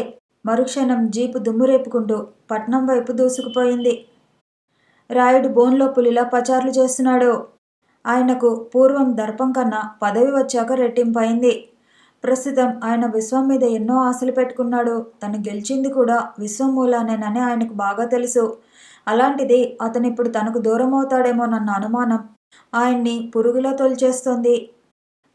మరుక్షణం జీపు దుమ్ము రేపుకుంటూ పట్నం వైపు దూసుకుపోయింది. రాయుడు బోన్లో పులిలా పచార్లు చేస్తున్నాడు. ఆయనకు పూర్వం దర్పం కన్నా పదవి వచ్చాక రెట్టింపైంది. ప్రస్తుతం ఆయన విశ్వం మీద ఎన్నో ఆశలు పెట్టుకున్నాడు. తను గెలిచింది కూడా విశ్వం మూలానేనని ఆయనకు బాగా తెలుసు. అలాంటిది అతనిప్పుడు తనకు దూరం అవుతాడేమోనన్న అనుమానం ఆయన్ని పురుగులో తొలిచేస్తోంది.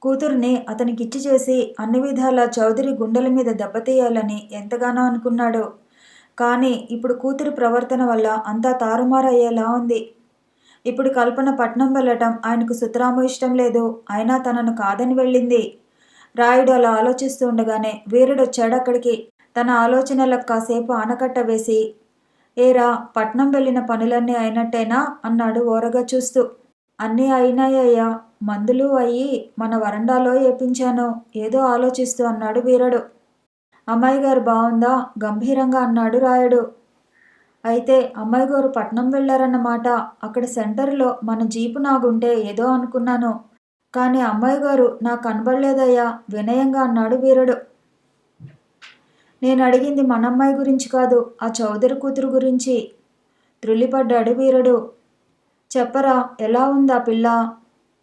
కూతుర్ని అతనికిచ్చి చేసి అన్ని విధాలా చౌదరి గుండెల మీద దెబ్బతీయాలని ఎంతగానో అనుకున్నాడు. కానీ ఇప్పుడు కూతురి ప్రవర్తన వల్ల అంతా తారుమారయ్యేలా ఉంది. ఇప్పుడు కల్పన పట్నం వెళ్ళటం ఆయనకు సుతరాము ఇష్టం లేదు. అయినా తనను కాదని వెళ్ళింది. రాయుడు అలా ఆలోచిస్తూ ఉండగానే వీరుడొచ్చాడక్కడికి. తన ఆలోచనలకు కాసేపు ఆనకట్ట వేసి, ఏరా, పట్నం వెళ్ళిన పనులన్నీ అయినట్టేనా అన్నాడు ఓరగా చూస్తూ. అన్నీ అయినాయ్యా, మందులు అయ్యి మన వరండాలో ఏపించాను ఏదో ఆలోచిస్తూ అన్నాడు వీరుడు. అమ్మాయి గారు బావుందా గంభీరంగా అన్నాడు రాయుడు. అయితే అమ్మాయి గారు పట్నం వెళ్ళారన్నమాట. అక్కడ సెంటర్లో మన జీపు నాగుంటే ఏదో అనుకున్నాను. కానీ అమ్మాయి గారు నాకు కనబడలేదయ్యా వినయంగా అన్నాడు వీరుడు. నేను అడిగింది మన అమ్మాయి గురించి కాదు, ఆ చౌదరి కూతురు గురించి త్రుళ్ళిపడ్డాడు వీరుడు. చెప్పరా, ఎలా ఉందా పిల్ల?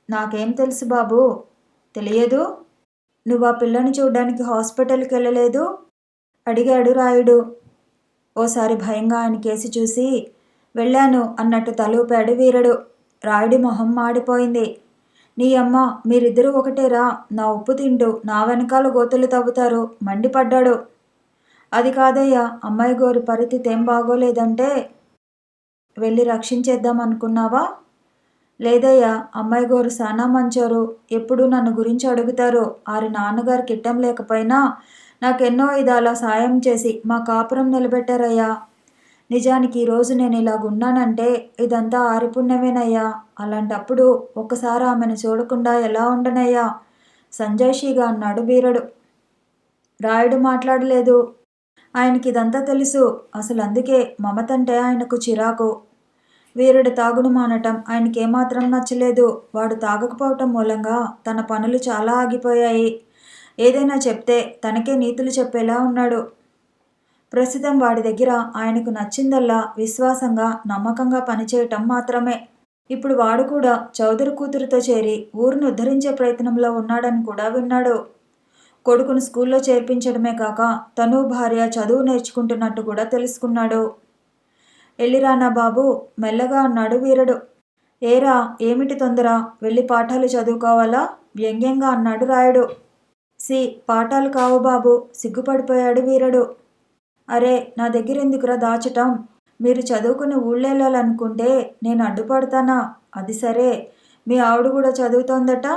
నాకేం తెలుసు బాబు. తెలియదు? నువ్వు ఆ పిల్లని చూడ్డానికి హాస్పిటల్కి వెళ్ళలేదు? అడిగాడు రాయుడు. ఓసారి భయంగా ఆయన కేసి చూసి వెళ్ళాను అన్నట్టు తలూపాడు వీరుడు. రాయుడి మొహం మాడిపోయింది. నీ అమ్మ, మీరిద్దరూ ఒకటేరా, నా ఉప్పు తింటూ నా వెనకాల గోతులు తవ్వుతారు మండిపడ్డాడు. అది కాదయ్యా, అమ్మాయి గోరు పరిస్థితి ఏం బాగోలేదంటే వెళ్ళి రక్షించేద్దాం అనుకున్నావా? లేదయ్యా, అమ్మాయి గోరు సానా మంచోరు, ఎప్పుడూ నన్ను గురించి అడుగుతారు. ఆరి నాన్నగారికి ఇట్టం లేకపోయినా నాకెన్నో ఇదాలా సాయం చేసి మా కాపురం నిలబెట్టారయ్యా. నిజానికి ఈరోజు నేను ఇలాగున్నానంటే ఇదంతా ఆరిపుణ్యమేనయ్యా. అలాంటప్పుడు ఒక్కసారి ఆమెను చూడకుండా ఎలా ఉండనయ్యా సంజయ్షిగా అన్నాడు వీరుడు. రాయుడు మాట్లాడలేదు. ఆయనకి ఇదంతా తెలుసు. అసలు అందుకే మమతంటే ఆయనకు చిరాకు. వీరుడు తాగుడు మానటం ఆయనకేమాత్రం నచ్చలేదు. వాడు తాగకపోవటం మూలంగా తన పనులు చాలా ఆగిపోయాయి. ఏదైనా చెప్తే తనకే నీతులు చెప్పేలా ఉన్నాడు. ప్రస్తుతం వాడి దగ్గర ఆయనకు నచ్చిందల్లా విశ్వాసంగా నమ్మకంగా పనిచేయటం మాత్రమే. ఇప్పుడు వాడు కూడా చౌదరి కూతురుతో చేరి ఊరిని ఉద్ధరించే ప్రయత్నంలో ఉన్నాడని కూడా విన్నాడు. కొడుకును స్కూల్లో చేర్పించడమే కాక తను భార్య చదువు నేర్చుకుంటున్నట్టు కూడా తెలుసుకున్నాడు. వెళ్ళిరానా బాబు మెల్లగా అన్నాడు వీరుడు. ఏరా, ఏమిటి తొందర, వెళ్ళి పాఠాలు చదువుకోవాలా వ్యంగ్యంగా అన్నాడు రాయుడు. పాఠాలు కావు బాబు సిగ్గుపడిపోయాడు వీరుడు. అరే, నా దగ్గర ఎందుకురా దాచటం? మీరు చదువుకుని ఊళ్ళెళ్ళాలనుకుంటే నేను అడ్డుపడతానా? అది సరే, మీ ఆవిడ కూడా చదువుతోందట.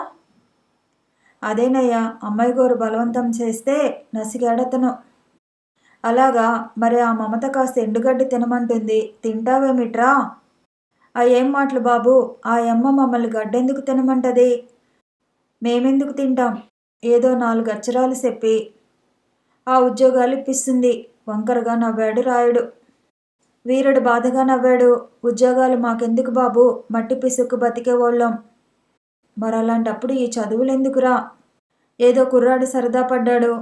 అదేనయ్యా, అమ్మాయి గోరు బలవంతం చేస్తే నసిగాడతను. అలాగా, మరి ఆ మమత కాస్త ఎండుగడ్డి తినమంటుంది, తింటావేమిట్రా? ఆ ఏం మాటలు బాబు, ఆ అమ్మ మమ్మల్ని గడ్డెందుకు తినమంటది? మేమెందుకు తింటాం? ఏదో 4 అక్షరాలు చెప్పి ఆ ఉద్యోగాలు ఇప్పిస్తుంది వంకరగా నవ్వాడు రాయుడు. వీరుడు బాధగా నవ్వాడు. ఉద్యోగాలు మాకెందుకు బాబు, మట్టి పిసుక్కు బతికేవాళ్ళం. మరలాంటప్పుడు ఈ చదువులెందుకురా? ఏదో కుర్రాడు సరదా పడ్డాడు.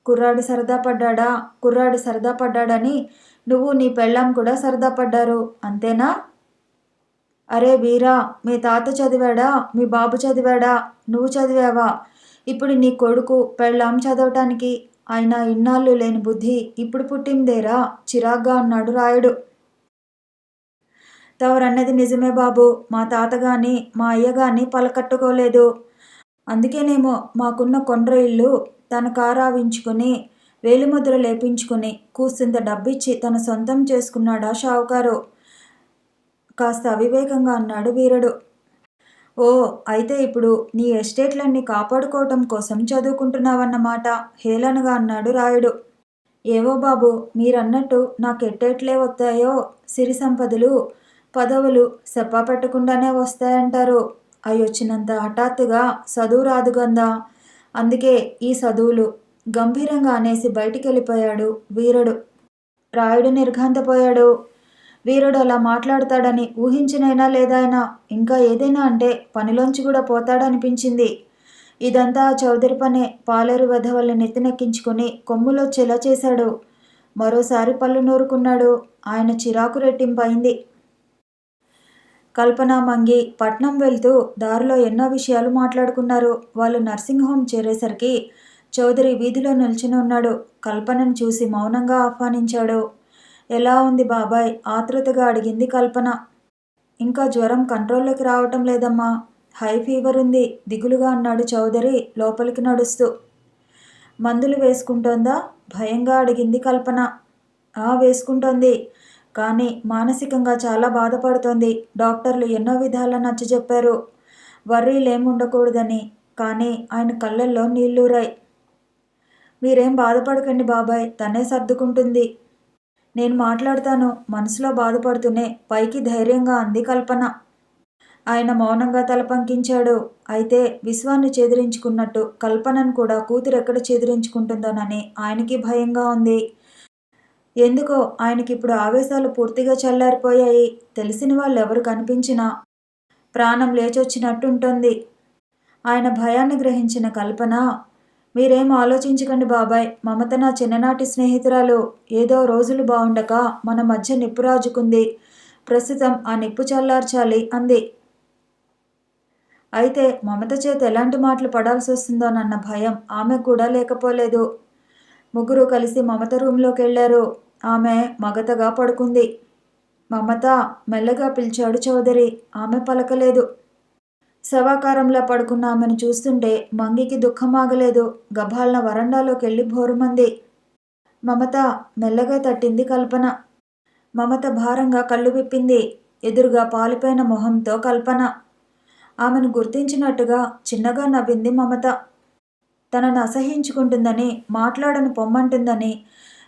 కుర్రాడు సరదా పడ్డాడా? కుర్రాడు సరదా పడ్డాడని నువ్వు నీ పెళ్ళాం కూడా సరదా పడ్డారు, అంతేనా? అరే వీరా, మీ తాత చదివాడా? మీ బాబు చదివాడా? నువ్వు చదివావా? ఇప్పుడు నీ కొడుకు పెళ్ళాం చదవటానికి అయినా ఇన్నాళ్ళు లేని బుద్ధి ఇప్పుడు పుట్టిందేరా చిరాగ్గా అన్నాడు రాయుడు. తవరన్నది నిజమే బాబు. మా తాతగాని మా అయ్యగాని పలకట్టుకోలేదు. అందుకేనేమో మాకున్న కొండ్ర ఇల్లు తన కారావించుకుని వేలిముద్ర లేపించుకుని కూసింత డబ్బిచ్చి తన సొంతం చేసుకున్నాడా షావుకారు. కాస్త అవివేకంగా అన్నాడు వీరుడు. ఓ, అయితే ఇప్పుడు నీ ఎస్టేట్లన్నీ కాపాడుకోవటం కోసం చదువుకుంటున్నావన్నమాట హేళనగా అన్నాడు రాయుడు. ఏవో బాబు, మీరన్నట్టు నాకెట్టేట్లే వస్తాయో సిరి సంపదలు పదవులు చెప్పా పెట్టకుండానే వస్తాయంటారు. అవి వచ్చినంత హఠాత్తుగా చదువు రాదు గందా, అందుకే ఈ చదువులు గంభీరంగా అనేసి బయటికెళ్ళిపోయాడు వీరుడు. రాయుడు నిర్ఘాంతపోయాడు. వీరుడు అలా మాట్లాడతాడని ఊహించినైనా లేదాయనా ఇంకా ఏదైనా అంటే పనిలోంచి కూడా పోతాడనిపించింది. ఇదంతా చౌదరి పనే. పాలేరు వెధవల్ని నెత్తినెక్కించుకుని కొమ్ములొచ్చేలా చేశాడు. మరోసారి పళ్ళు నూరుకున్నాడు. ఆయన చిరాకు రెట్టింపైంది. కల్పన మంగి పట్నం వెళ్తూ దారిలో ఎన్నో విషయాలు మాట్లాడుకున్నారు. వాళ్ళు నర్సింగ్ హోమ్ చేరేసరికి చౌదరి వీధిలో నిల్చుని ఉన్నాడు. కల్పనను చూసి మౌనంగా ఆహ్వానించాడు. ఎలా ఉంది బాబాయ్? ఆతృతగా అడిగింది కల్పన. ఇంకా జ్వరం కంట్రోల్లోకి రావటం లేదమ్మా. హై ఫీవర్ ఉంది దిగులుగా అన్నాడు చౌదరి లోపలికి నడుస్తూ. మందులు వేసుకుంటోందా? భయంగా అడిగింది కల్పన. వేసుకుంటోంది. కానీ మానసికంగా చాలా బాధపడుతోంది. డాక్టర్లు ఎన్నో విధాల నచ్చజెప్పారు. వర్రీలేం ఉండకూడదని. కానీ ఆయన కళ్ళల్లో నీళ్లూరాయి. మీరేం బాధపడకండి బాబాయ్, తనే సర్దుకుంటుంది. నేను మాట్లాడతాను మనసులో బాధపడుతూనే పైకి ధైర్యంగా అంది కల్పన. ఆయన మౌనంగా తల పంకించాడు. అయితే విశ్వాన్ని ఛేదరించుకున్నట్టు కల్పనను కూడా కూతురెక్కడ ఛేదరించుకుంటుందోనని ఆయనకి భయంగా ఉంది. ఎందుకో ఆయనకిప్పుడు ఆవేశాలు పూర్తిగా చల్లారిపోయాయి. తెలిసిన వాళ్ళెవరు కనిపించినా ప్రాణం లేచొచ్చినట్టుంటుంది. ఆయన భయాన్ని గ్రహించిన కల్పన, మీరేం ఆలోచించకండి బాబాయ్, మమత నా చిన్ననాటి స్నేహితురాలు. ఏదో రోజులు బాగుండక మన మధ్య నిప్పు రాజుకుంది. ప్రస్తుతం ఆ నిప్పు చల్లార్చాలి అంది. అయితే మమత చేత ఎలాంటి మాటలు పడాల్సి వస్తుందోనన్న భయం ఆమెకు కూడా లేకపోలేదు. ముగ్గురు కలిసి మమత రూంలోకి వెళ్లారు. ఆమె మగతగా పడుకుంది. మమత మెల్లగా పిలిచాడు చౌదరి. ఆమె పలకలేదు. శవాకారంలా పడుకున్న ఆమెను చూస్తుంటే మంగికి దుఃఖం ఆగలేదు. గభాలన వరండాలోకి వెళ్ళి భోరుమంది. మమత మెల్లగా తట్టింది కల్పన. మమత భారంగా కళ్ళు విప్పింది. ఎదురుగా పాలిపోయిన మొహంతో కల్పన. ఆమెను గుర్తించినట్టుగా చిన్నగా నవ్వింది మమత. తనను అసహించుకుంటుందని, మాట్లాడను పొమ్మంటుందని,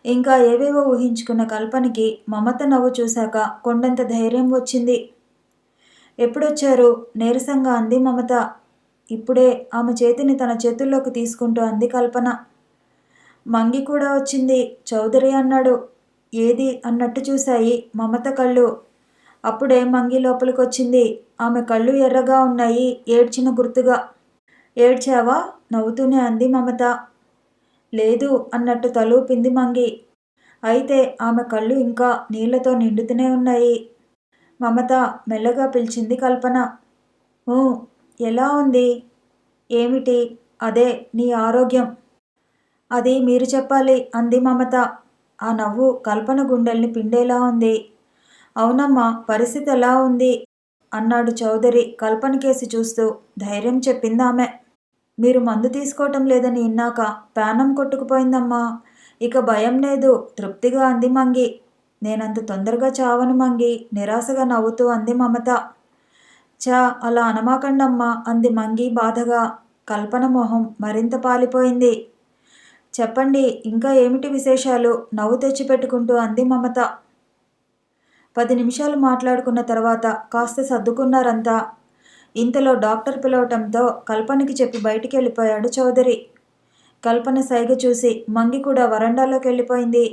ఇంకా ఏవేవో ఊహించుకున్న కల్పనకి మమత నవ్వు చూశాక కొండంత ధైర్యం వచ్చింది. ఎప్పుడొచ్చారు? నీరసంగా అంది మమత. ఇప్పుడే ఆమె చేతిని తన చేతుల్లోకి తీసుకుంటూ అంది కల్పన. మంగి కూడా వచ్చింది చౌదరి అన్నాడు. ఏది అన్నట్టు చూశాయి మమత కళ్ళు. అప్పుడే మంగి లోపలికొచ్చింది. ఆమె కళ్ళు ఎర్రగా ఉన్నాయి, ఏడ్చిన గుర్తుగా. ఏడ్చావా? నవ్వుతూనే అంది మమత. లేదు అన్నట్టు తలూపింది మంగి. అయితే ఆమె కళ్ళు ఇంకా నీళ్లతో నిండుతూనే ఉన్నాయి. మమత మెల్లగా పిలిచింది కల్పన. ఎలా ఉంది? ఏమిటి? అదే నీ ఆరోగ్యం. అది మీరు చెప్పాలి అంది మమత. ఆ నవ్వు కల్పన గుండెల్ని పిండేలా ఉంది. అవునమ్మా, పరిస్థితి ఎలా ఉంది అన్నాడు చౌదరి కల్పన కేసి చూస్తూ. ధైర్యం చెప్పిందామె. మీరు మందు తీసుకోవటం లేదని ఇన్నాక ప్రాణం కొట్టుకుపోయిందమ్మా. ఇక భయం లేదు తృప్తిగా అంది మంగి. నేనంత తొందరగా చావను మంగి నిరాశగా నవ్వుతూ అంది మమత. అలా అనమాకండమ్మా అంది మంగి బాధగా. కల్పన మొహం మరింత పాలిపోయింది. చెప్పండి ఇంకా ఏమిటి విశేషాలు నవ్వు తెచ్చిపెట్టుకుంటూ అంది మమత. 10 నిమిషాలు మాట్లాడుకున్న తర్వాత కాస్త సర్దుకున్నారంతా. ఇంతలో డాక్టర్ పిలవటంతో కల్పనకి చెప్పి బయటికి వెళ్ళిపోయాడు చౌదరి. కల్పన సైగ చూసి మంగి కూడా వరండాలోకి వెళ్ళిపోయింది.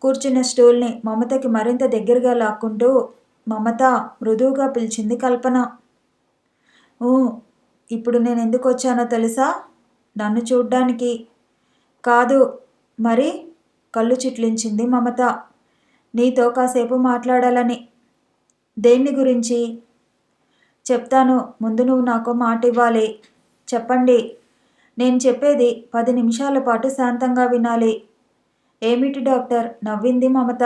కూర్చున్న స్టూల్ని మమతకి మరింత దగ్గరగా లాక్కుంటూ మమత మృదువుగా పిలిచింది కల్పన. ఇప్పుడు నేను ఎందుకు వచ్చానో తెలుసా? నన్ను చూడ్డానికి కాదు. మరి? కళ్ళు చిట్లించింది మమత. నీతో కాసేపు మాట్లాడాలని. దేన్ని గురించి? చెప్తాను, ముందు నువ్వు నాకు మాట ఇవ్వాలి. చెప్పండి. నేను చెప్పేది 10 నిమిషాల పాటు శాంతంగా వినాలి. ఏమిటి డాక్టర్? నవ్వింది మమత.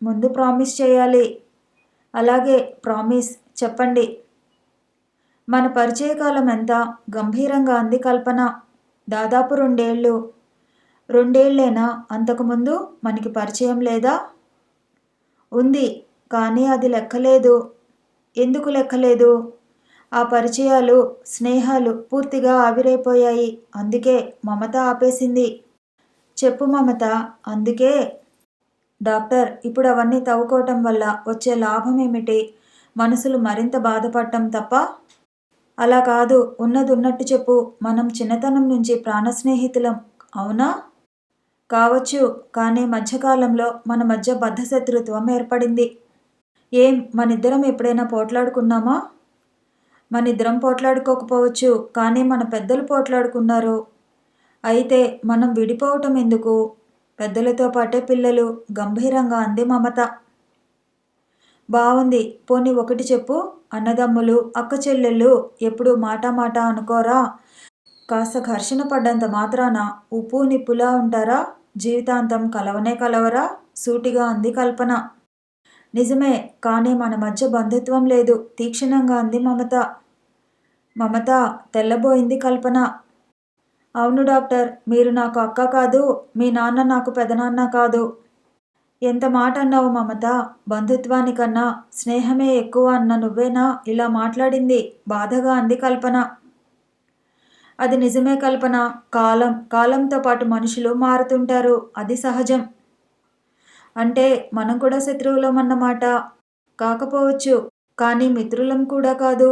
ముందు ప్రామిస్ చేయాలి. అలాగే ప్రామిస్, చెప్పండి. మన పరిచయ కాలం ఎంత? గంభీరంగా అంది కల్పన. దాదాపు 2 ఏళ్ళు. 2 ఏళ్ళేనా? అంతకుముందు మనకి పరిచయం లేదా? ఉంది, కానీ అది లెక్కలేదు. ఎందుకు లెక్కలేదు? ఆ పరిచయాలు, స్నేహాలు పూర్తిగా ఆవిరైపోయాయి. అందుకే మమత ఆపేసింది. చెప్పు మమత. అందుకే. డాక్టర్, ఇప్పుడు అవన్నీ తవ్వుకోవటం వల్ల వచ్చే లాభం ఏమిటి? మనసులు మరింత బాధపడటం తప్ప. అలా కాదు, ఉన్నది ఉన్నట్టు చెప్పు. మనం చిన్నతనం నుంచి ప్రాణ స్నేహితులం, అవునా? కావచ్చు, కానీ మధ్యకాలంలో మన మధ్య బద్ధశత్రుత్వం ఏర్పడింది. మనిద్దరం ఎప్పుడైనా పోట్లాడుకున్నామా? మనిద్దరం పోట్లాడుకోకపోవచ్చు, కానీ మన పెద్దలు పోట్లాడుకున్నారు. అయితే మనం విడిపోవటం ఎందుకు? పెద్దలతో పాటే పిల్లలు, గంభీరంగా అంది మమత. బావుంది. పోనీ ఒకటి చెప్పు, అన్నదమ్ములు అక్క చెల్లెళ్ళు ఎప్పుడు మాట మాట అనుకోరా? కాస్త ఘర్షణ పడ్డంత మాత్రాన ఉప్పు నిప్పులా ఉంటారా? జీవితాంతం కలవనే కలవరా? సూటిగా అంది కల్పన. నిజమే, కానీ మన మధ్య బంధుత్వం లేదు తీక్షణంగా అంది మమత. మమత తెల్లబోయింది కల్పన. అవును డాక్టర్, మీరు నాకు అక్క కాదు, మీ నాన్న నాకు పెదనాన్న కాదు. ఎంత మాట అన్నావు మమత. బంధుత్వానికన్నా స్నేహమే ఎక్కువ అన్న నువ్వేనా ఇలా మాట్లాడింది? బాధగా అంది కల్పన. అది నిజమే కల్పన. కాలంతో పాటు మనుషులు మారుతుంటారు, అది సహజం. అంటే మనం కూడా శత్రువులం అన్నమాట. కాకపోవచ్చు, కానీ మిత్రులం కూడా కాదు.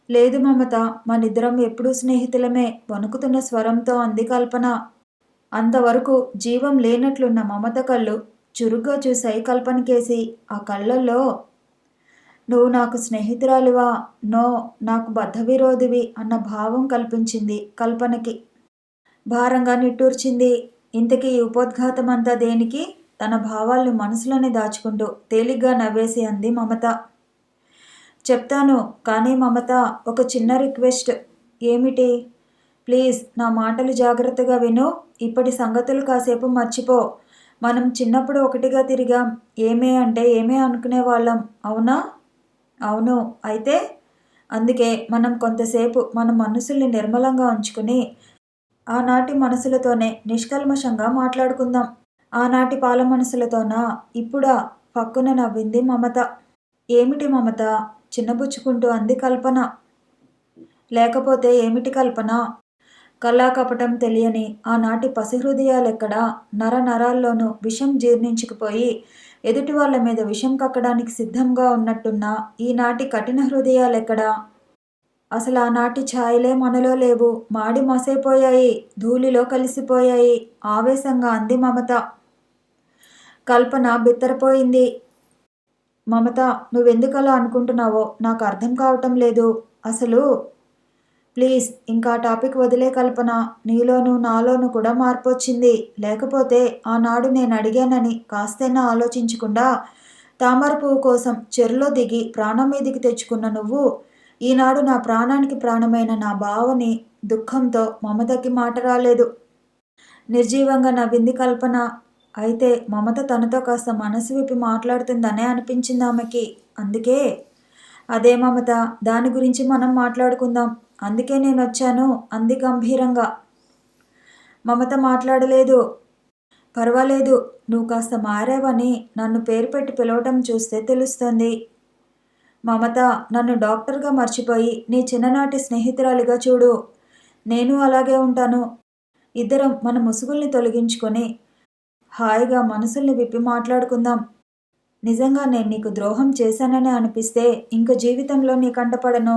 లేదు మమత, మనిద్దరం ఎప్పుడూ స్నేహితులమే వణుకుతున్న స్వరంతో అంది కల్పన. అంతవరకు జీవం లేనట్లున్న మమత కళ్ళు చురుగ్గా చూశాయి కల్పనకేసి. ఆ కళ్ళల్లో నువ్వు నాకు స్నేహితురాలివా, నో నాకు బద్ధవిరోధివి అన్న భావం కల్పించింది కల్పనకి. భారంగా నిట్టూర్చింది. ఇంతకీ ఈ ఉపోద్ఘాతమంతా దేనికి? తన భావాల్ని మనసులోనే దాచుకుంటూ తేలిగ్గా నవ్వేసి అంది మమత. చెప్తాను, కానీ మమత, ఒక చిన్న రిక్వెస్ట్. ఏమిటి? ప్లీజ్ నా మాటలు జాగ్రత్తగా విను. ఇప్పటి సంగతులు కాసేపు మర్చిపో. మనం చిన్నప్పుడు ఒకటిగా తిరిగాం. ఏమే అంటే ఏమే అనుకునేవాళ్ళం, అవునా? అవును. అయితే అందుకే మనం కొంతసేపు మన మనసుల్ని నిర్మలంగా ఉంచుకుని ఆనాటి మనసులతోనే నిష్కల్మషంగా మాట్లాడుకుందాం. ఆనాటి పాల మనసులతోనా? ఇప్పుడా? పక్కున నవ్వింది మమత. ఏమిటి మమత? చిన్నబుచ్చుకుంటూ అంది కల్పన. లేకపోతే ఏమిటి కల్పన? కల్లాకపటం తెలియని ఆనాటి పసిహృదయాలెక్కడా? నరాల్లోనూ విషం జీర్ణించుకుపోయి ఎదుటి వాళ్ళ మీద విషం కక్కడానికి సిద్ధంగా ఉన్నట్టున్న ఈనాటి కఠిన హృదయాలెక్కడా? అసలు ఆనాటి ఛాయలే మనలో లేవు. మాడి మసైపోయాయి, ధూళిలో కలిసిపోయాయి. ఆవేశంగా అంది మమత. కల్పన బిత్తరపోయింది. మమత, నువ్వెందుకలా అనుకుంటున్నావో నాకు అర్థం కావటం లేదు. అసలు ప్లీజ్ ఇంకా టాపిక్ వదిలే కల్పన. నీలోనూ నాలోనూ కూడా మార్పొచ్చింది. లేకపోతే ఆనాడు నేను అడిగానని కాస్తైనా ఆలోచించకుండా తామర పువ్వు కోసం చెరులో దిగి ప్రాణం మీదికి తెచ్చుకున్న నువ్వు ఈనాడు నా ప్రాణానికి ప్రాణమైన నా బావని దుఃఖంతో మమతకి మాట రాలేదు. నిర్జీవంగా నవ్వింది కల్పన. అయితే మమత తనతో కాస్త మనసు విప్పి మాట్లాడుతుందనే అనిపించింది ఆమెకి. అందుకే అదే మమత, దాని గురించి మనం మాట్లాడుకుందాం. అందుకే నేను వచ్చాను అంది గంభీరంగా. మమత మాట్లాడలేదు. పర్వాలేదు, నువ్వు కాస్త మారావని నన్ను పేరు పెట్టి పిలవటం చూస్తే తెలుస్తుంది. మమత, నన్ను డాక్టర్గా మర్చిపోయి నీ చిన్ననాటి స్నేహితురాలిగా చూడు. నేను అలాగే ఉంటాను. ఇద్దరం మన ముసుగుల్ని తొలగించుకొని హాయిగా మనసుల్ని విప్పి మాట్లాడుకుందాం. నిజంగా నేను నీకు ద్రోహం చేశానని అనిపిస్తే ఇంక జీవితంలో నీ కంటపడను.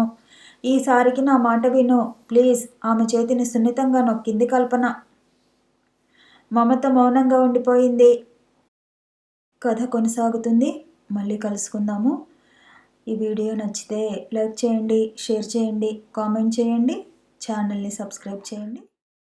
ఈసారికి నా మాట విను ప్లీజ్. ఆమె చేతిని సున్నితంగా నొక్కింది కల్పన. మమత మౌనంగా ఉండిపోయింది. కథ కొనసాగుతుంది. మళ్ళీ కలుసుకుందాము. ఈ వీడియో నచ్చితే లైక్ చేయండి, షేర్ చేయండి, కామెంట్ చేయండి, ఛానల్ని సబ్స్క్రైబ్ చేయండి.